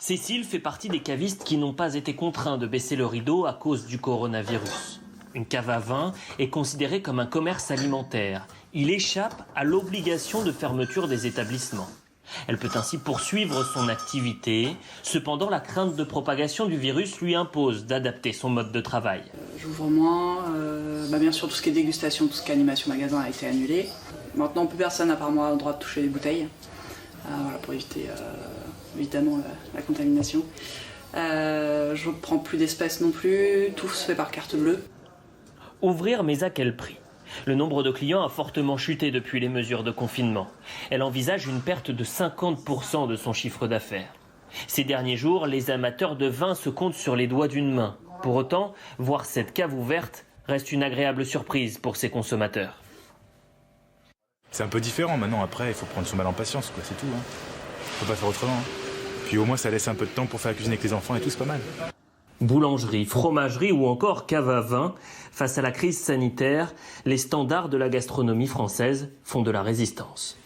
Cécile fait partie des cavistes qui n'ont pas été contraints de baisser le rideau à cause du coronavirus. Une cave à vin est considérée comme un commerce alimentaire. Il échappe à l'obligation de fermeture des établissements. Elle peut ainsi poursuivre son activité. Cependant, la crainte de propagation du virus lui impose d'adapter son mode de travail. J'ouvre moins, bien sûr tout ce qui est dégustation, tout ce qui est animation magasin a été annulé. Maintenant plus personne à part moi a le droit de toucher les bouteilles, pour éviter évidemment la contamination. Je ne prends plus d'espèces non plus, tout se fait par carte bleue. Ouvrir, mais à quel prix ? Le nombre de clients a fortement chuté depuis les mesures de confinement. Elle envisage une perte de 50% de son chiffre d'affaires. Ces derniers jours, les amateurs de vin se comptent sur les doigts d'une main. Pour autant, voir cette cave ouverte reste une agréable surprise pour ses consommateurs. C'est un peu différent maintenant, après il faut prendre son mal en patience, quoi, c'est tout. Faut pas faire autrement. Puis au moins ça laisse un peu de temps pour faire la cuisine avec les enfants et tout, c'est pas mal. Boulangerie, fromagerie ou encore cave à vin, face à la crise sanitaire, les standards de la gastronomie française font de la résistance.